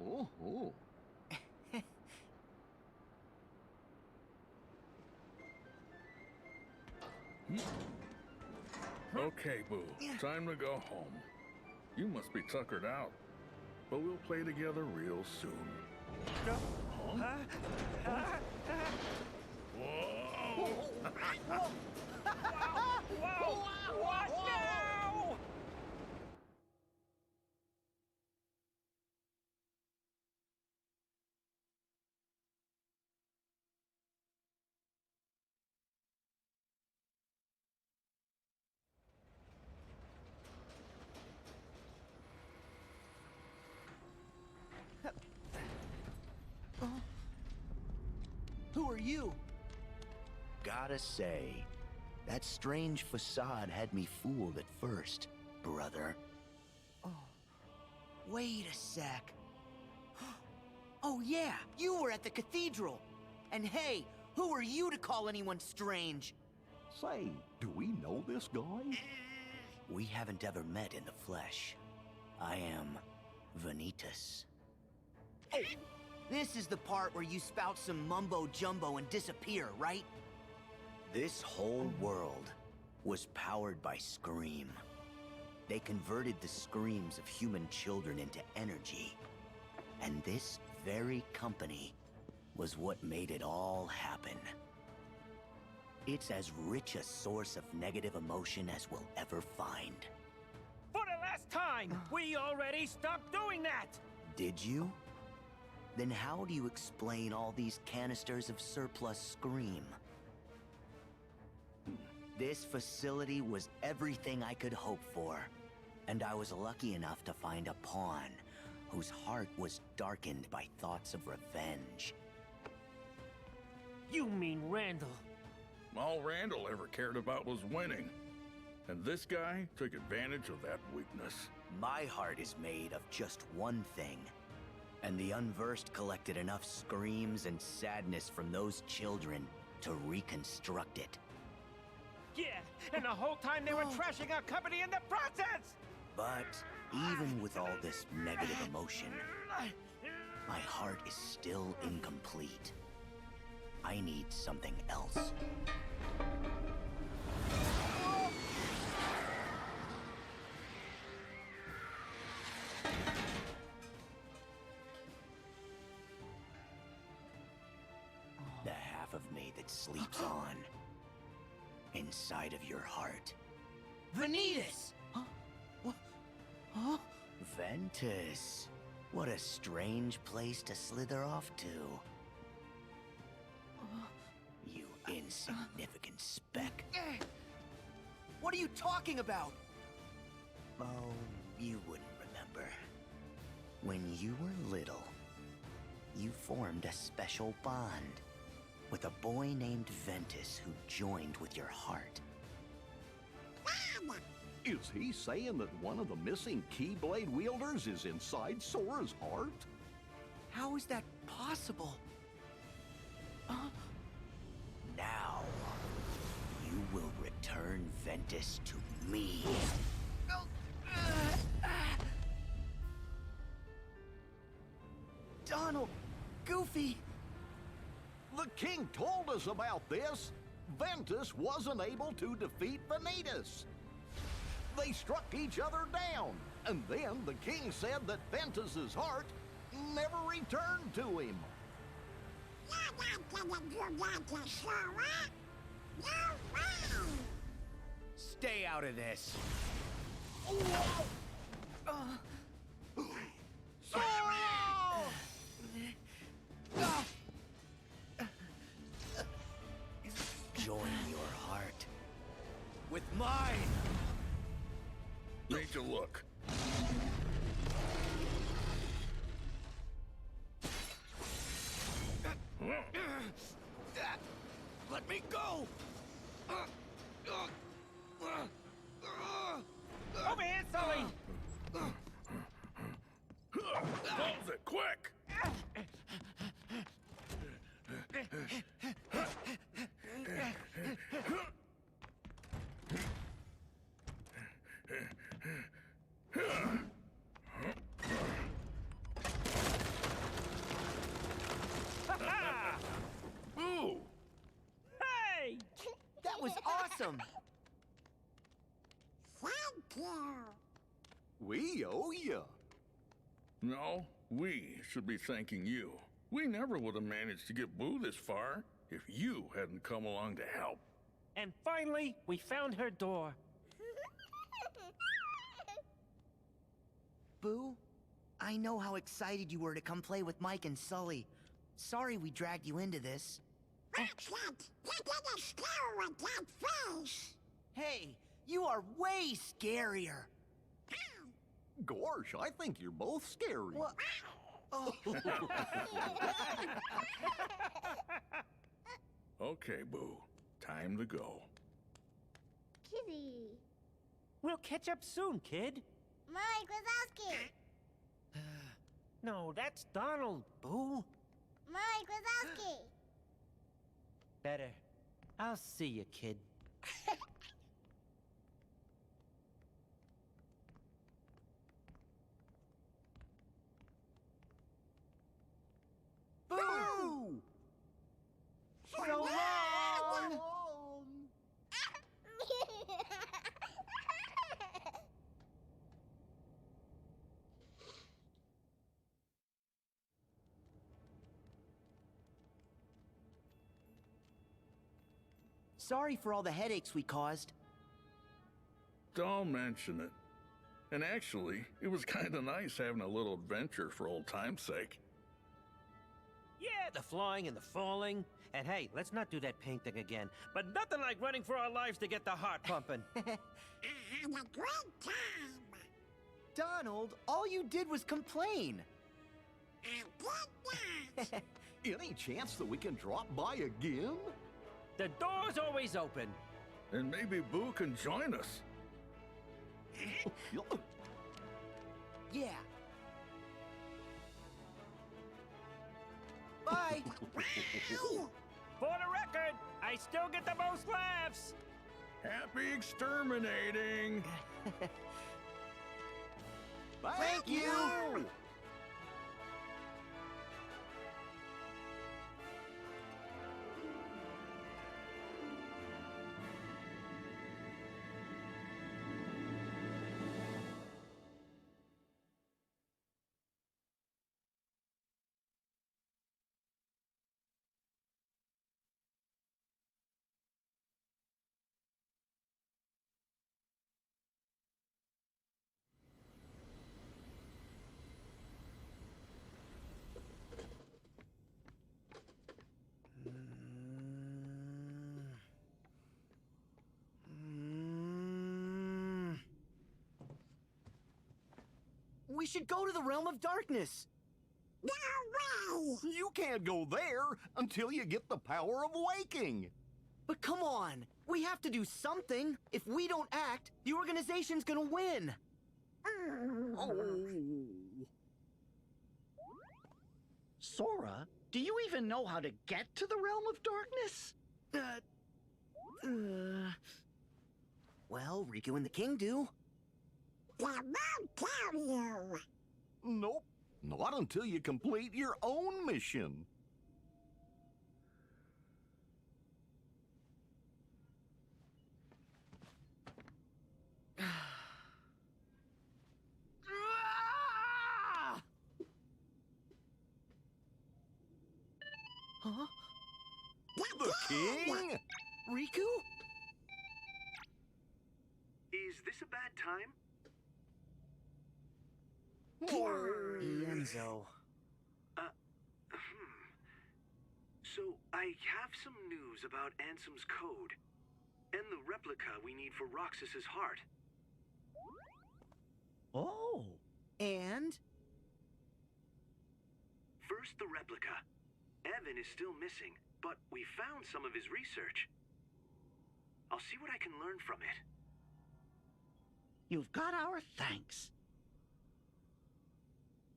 Oh, oh. Okay, Boo. Time to go home. You must be tuckered out. But we'll play together real soon. No. Huh? Whoa! Whoa! What now? Who are you? Gotta say, that strange facade had me fooled at first, brother. Oh, wait a sec. Oh yeah, you were at the cathedral. And hey, who are you to call anyone strange? Say, do we know this guy? We haven't ever met in the flesh. I am Vanitas. Oh, this is the part where you spout some mumbo-jumbo and disappear, right? This whole world was powered by Scream. They converted the screams of human children into energy. And this very company was what made it all happen. It's as rich a source of negative emotion as we'll ever find. For the last time, we already stopped doing that! Did you? Then how do you explain all these canisters of surplus Scream? This facility was everything I could hope for, and I was lucky enough to find a pawn whose heart was darkened by thoughts of revenge. You mean Randall? All Randall ever cared about was winning. And this guy took advantage of that weakness. My heart is made of just one thing. And the unversed collected enough screams and sadness from those children to reconstruct it. Yeah, and the whole time they were trashing our company in the process! But even with all this negative emotion, my heart is still incomplete. I need something else. The half of me that sleeps on inside of your heart. Vanitas! Huh? Ventus. What a strange place to slither off to. You insignificant speck. What are you talking about? Oh, you wouldn't remember. When you were little, you formed a special bond with a boy named Ventus who joined with your heart. Is he saying that one of the missing Keyblade wielders is inside Sora's heart? How is that possible? Now, you will return Ventus to me. Donald! Goofy! The king told us about this. Ventus wasn't able to defeat Vanitas. They struck each other down, and then the king said that Ventus's heart never returned to him. Stay out of this. Join your heart with mine. Need to look. Let me go. Over here, Sully! Close it, quick! Boo! Hey! That was awesome. Thank you. We owe you. No, we should be thanking you. We never would have managed to get Boo this far if you hadn't come along to help. And finally, we found her door. Boo, I know how excited you were to come play with Mike and Sully. Sorry we dragged you into this. What's that? You didn't scare with that face. Hey, you are way scarier. Gosh, I think you're both scary. What? Oh. Okay, Boo. Time to go. Kitty. We'll catch up soon, kid. Mike Wazowski. No, that's Donald, Boo. Mike Wazowski. Better. I'll see you, kid. Boo! So long! Sorry for all the headaches we caused. Don't mention it. And actually, it was kind of nice having a little adventure for old time's sake. Yeah, the flying and the falling. And hey, let's not do that paint thing again. But nothing like running for our lives to get the heart pumping. I had a great time. Donald, all you did was complain. I did not. Any chance that we can drop by again? The door's always open. And maybe Boo can join us. Yeah. Bye. For the record, I still get the most laughs. Happy exterminating! Thank you! We should go to the realm of darkness. No way! You can't go there until you get the power of waking. But come on, we have to do something. If we don't act, the organization's gonna win. Sora, do you even know how to get to the realm of darkness? Well, Riku and the King do. They won't tell you. Nope. Not until you complete your own mission. Huh? King? Riku? Is this a bad time? Ienzo. So, I have some news about Ansem's code, and the replica we need for Roxas's heart. Oh. And? First, the replica. Evan is still missing, but we found some of his research. I'll see what I can learn from it. You've got our thanks.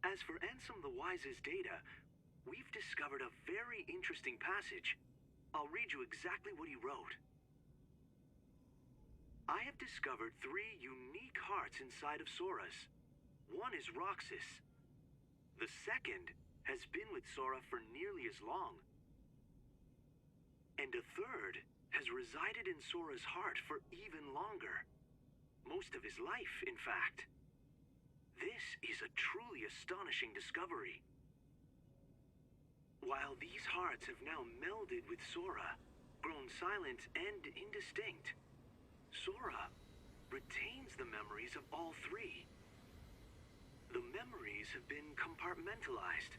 As for Ansem the Wise's data, we've discovered a very interesting passage. I'll read you exactly what he wrote. I have discovered 3 unique hearts inside of Sora's. One is Roxas. The second has been with Sora for nearly as long. And a third has resided in Sora's heart for even longer. Most of his life, in fact. This is a truly astonishing discovery. While these hearts have now melded with Sora, grown silent and indistinct, Sora retains the memories of all 3. The memories have been compartmentalized,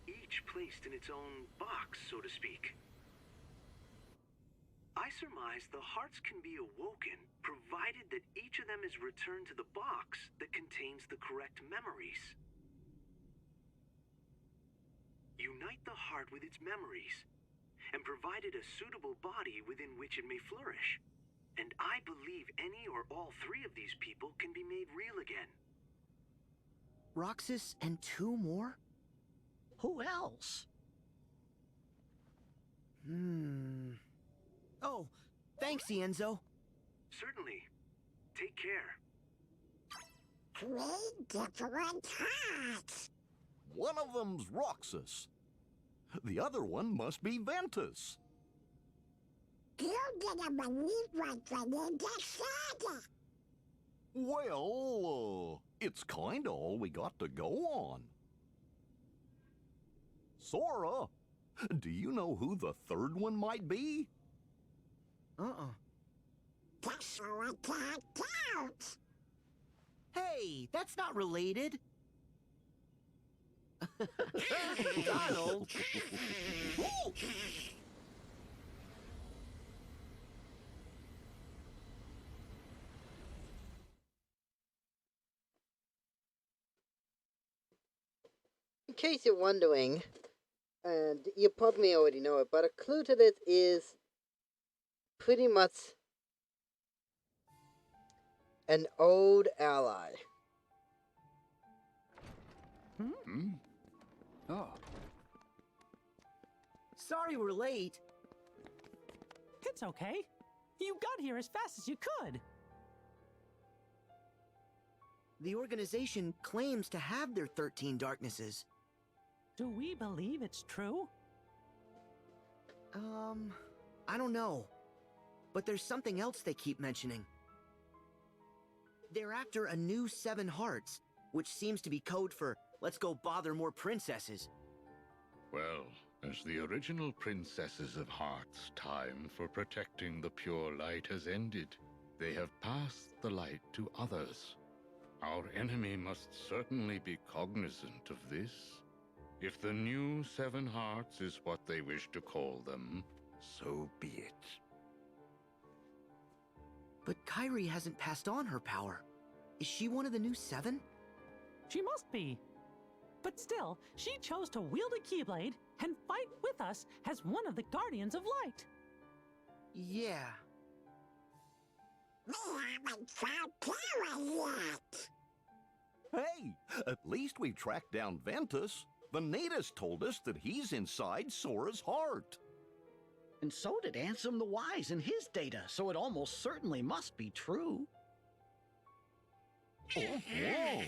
each placed in its own box, so to speak. I surmise the hearts can be awoken, provided that each of them is returned to the box that contains the correct memories. Unite the heart with its memories, and provide it a suitable body within which it may flourish. And I believe any or all 3 of these people can be made real again. Roxas and 2 more? Who else? Oh, thanks, Ienzo. Certainly. Take care. 3 different hearts. One of them's Roxas. The other one must be Ventus. You didn't believe what Vanessa said. Well, it's kinda all we got to go on. Sora, do you know who the third one might be? That's Sora can't count. Hey, that's not related. Donald! In case you're wondering, and you probably already know it, but a clue to this is pretty much an old ally. Oh. Sorry we're late. It's okay. You got here as fast as you could. The organization claims to have their 13 darknesses. Do we believe it's true? I don't know. But there's something else they keep mentioning. They're after a new 7 hearts, which seems to be code for, let's go bother more princesses. Well, as the original princesses of Heart's time for protecting the pure light has ended, they have passed the light to others. Our enemy must certainly be cognizant of this. If the new 7 hearts is what they wish to call them, so be it. But Kairi hasn't passed on her power. Is she one of the new 7? She must be. But still, she chose to wield a Keyblade and fight with us as one of the Guardians of Light. Yeah. We haven't found Clara yet. Hey, at least we tracked down Ventus. Vanitas told us that he's inside Sora's heart. And so did Ansem the Wise in his data, so it almost certainly must be true. Oh, whoa.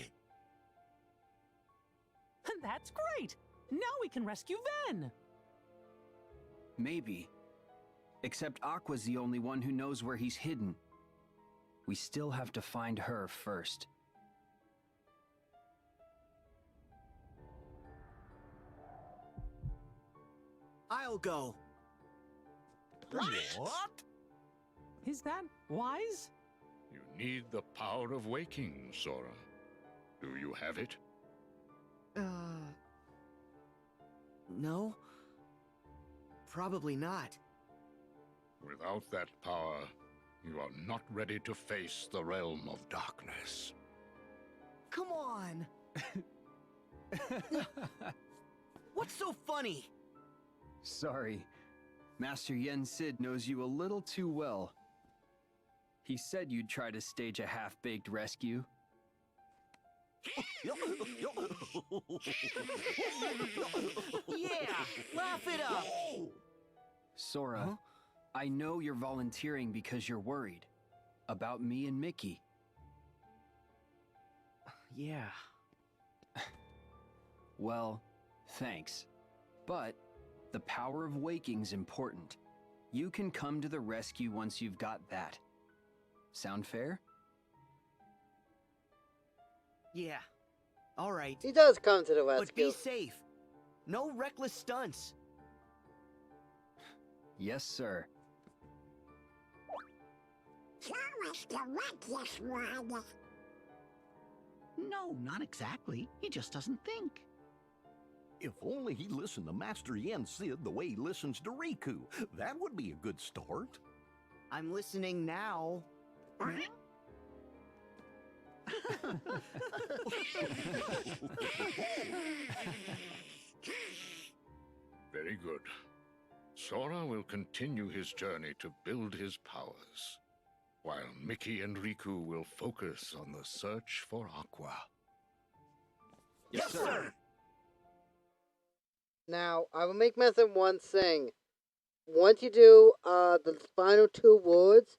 That's great! Now we can rescue Ven! Maybe. Except Aqua's the only one who knows where he's hidden. We still have to find her first. I'll go. What? Is that wise? You need the power of waking, Sora. Do you have it? No? Probably not. Without that power, you are not ready to face the realm of darkness. Come on! What's so funny? Sorry. Master Yen Sid knows you a little too well. He said you'd try to stage a half-baked rescue. Yeah! Laugh it up! Sora, I know you're volunteering because you're worried. About me and Mickey. Yeah. Well, thanks. But the power of waking's important. You can come to the rescue once you've got that. Sound fair? Yeah. All right. He does come to the rescue. But be safe. No reckless stunts. Yes, sir. Sora's the reckless one. No, not exactly. He just doesn't think. If only he listened to Master Yen Sid the way he listens to Riku. That would be a good start. I'm listening now. Very good. Sora will continue his journey to build his powers, while Mickey and Riku will focus on the search for Aqua. Yes, sir! Now, I will make mention one thing. Once you do the final 2 words,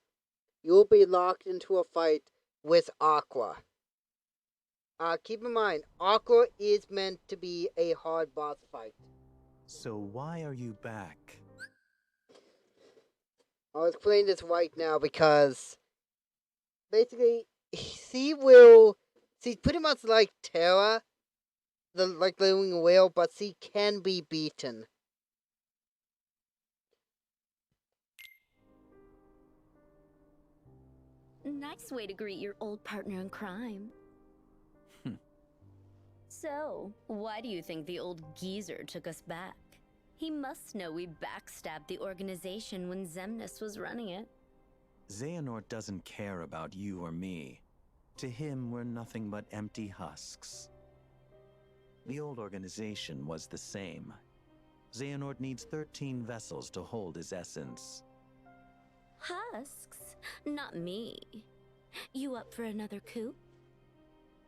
you'll be locked into a fight with Aqua. Keep in mind, Aqua is meant to be a hard boss fight. So why are you back? I'll explain this right now because basically she's pretty much like Terra, the living whale, but she can be beaten. Nice way to greet your old partner in crime. So, why do you think the old geezer took us back? He must know we backstabbed the organization when Xemnas was running it. Xehanort doesn't care about you or me. To him, we're nothing but empty husks. The old organization was the same. Xehanort needs 13 vessels to hold his essence. Husks? Not me. You up for another coup?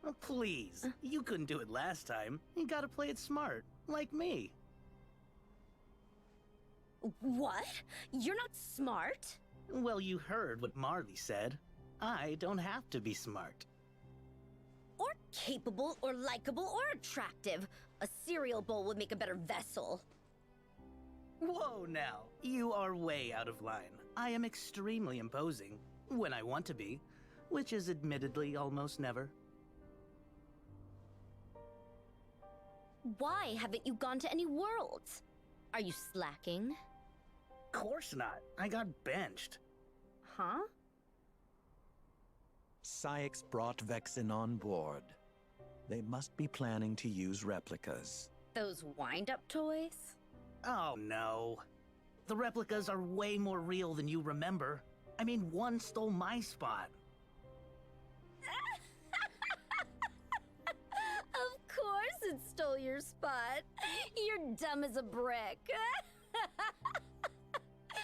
Oh, please. You couldn't do it last time. You gotta play it smart, like me. What? You're not smart? Well, you heard what Marley said. I don't have to be smart. Or capable, or likable, or attractive. A cereal bowl would make a better vessel. Whoa now, you are way out of line. I am extremely imposing, when I want to be, which is admittedly almost never. Why haven't you gone to any worlds? Are you slacking? Course not. I got benched. Huh? Cyax brought Vexen on board. They must be planning to use replicas. Those wind-up toys? Oh no. The replicas are way more real than you remember. I mean, one stole my spot. Of course it stole your spot. You're dumb as a brick.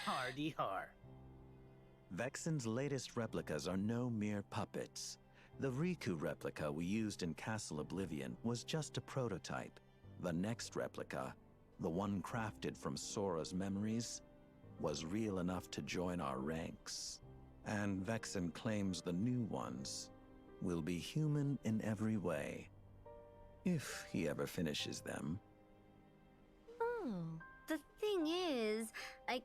Hardy har. Vexen's latest replicas are no mere puppets. The Riku replica we used in Castle Oblivion was just a prototype. The next replica, the one crafted from Sora's memories, was real enough to join our ranks. And Vexen claims the new ones will be human in every way. If he ever finishes them. Oh, the thing is, I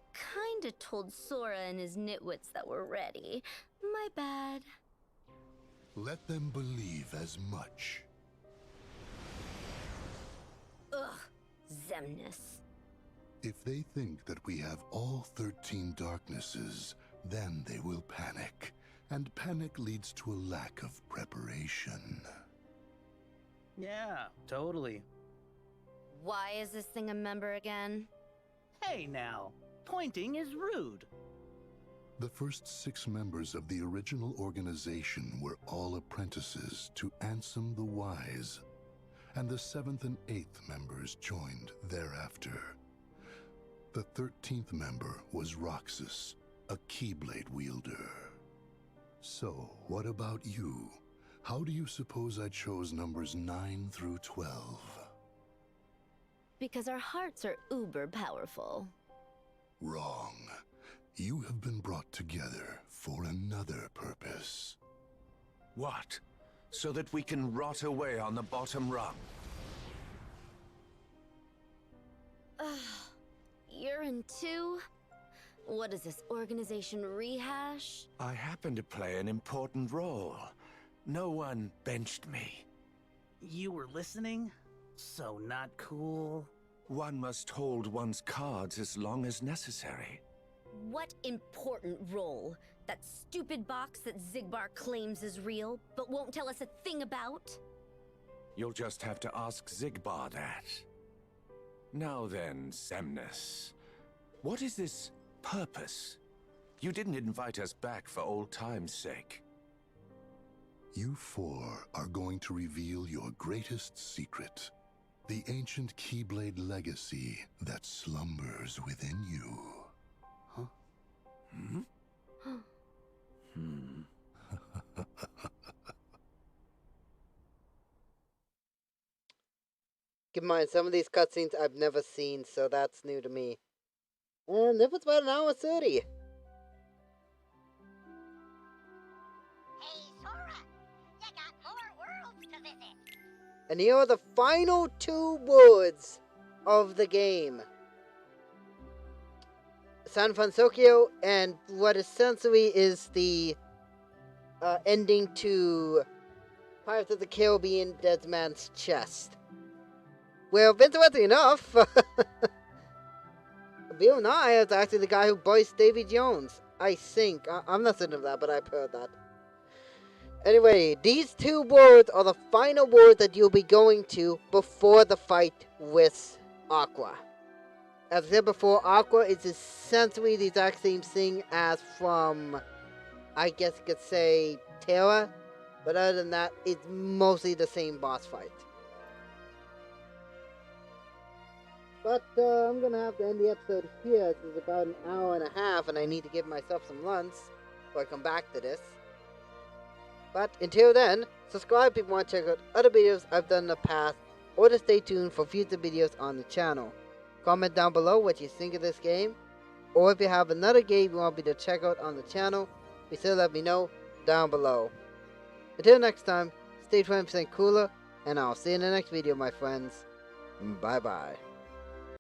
kinda told Sora and his nitwits that we're ready. My bad. Let them believe as much. Ugh, Xemnas. If they think that we have all 13 darknesses, then they will panic. And panic leads to a lack of preparation. Yeah, totally. Why is this thing a member again? Hey now, pointing is rude. The first 6 members of the original organization were all apprentices to Ansem the Wise, and the 7th and 8th members joined thereafter. The 13th member was Roxas, a Keyblade wielder. So, what about you? How do you suppose I chose numbers 9 through 12? Because our hearts are uber powerful. Wrong. You have been brought together for another purpose. What? So that we can rot away on the bottom rung? You're in too? What is this, organization rehash? I happen to play an important role. No one benched me. You were listening? So not cool. One must hold one's cards as long as necessary. What important role? That stupid box that Zigbar claims is real, but won't tell us a thing about? You'll just have to ask Zigbar that. Now then, Semnus, what is this purpose? You didn't invite us back for old time's sake. You 4 are going to reveal your greatest secret. The ancient Keyblade legacy that slumbers within you. Huh? Keep in mind, some of these cutscenes I've never seen, so that's new to me. And it was about an hour 30. Hey, Sora, you got more worlds to visit. And here are the final 2 words of the game. San Francisco, and what essentially is the ending to Pirates of the Caribbean Dead Man's Chest. Well, interesting enough, Bill Nye is actually the guy who voiced Davy Jones. I think. I'm not certain of that, but I've heard that. Anyway, these 2 words are the final words that you'll be going to before the fight with Aqua. As I said before, Aqua is essentially the exact same thing as from, I guess you could say, Terra. But other than that, it's mostly the same boss fight. But I'm going to have to end the episode here. This is about an hour and a half, and I need to give myself some lunch before I come back to this. But until then, subscribe if you want to check out other videos I've done in the past, or to stay tuned for future videos on the channel. Comment down below what you think of this game, or if you have another game you want me to check out on the channel, be sure to let me know down below. Until next time, stay 20% cooler, and I'll see you in the next video, my friends. Bye bye.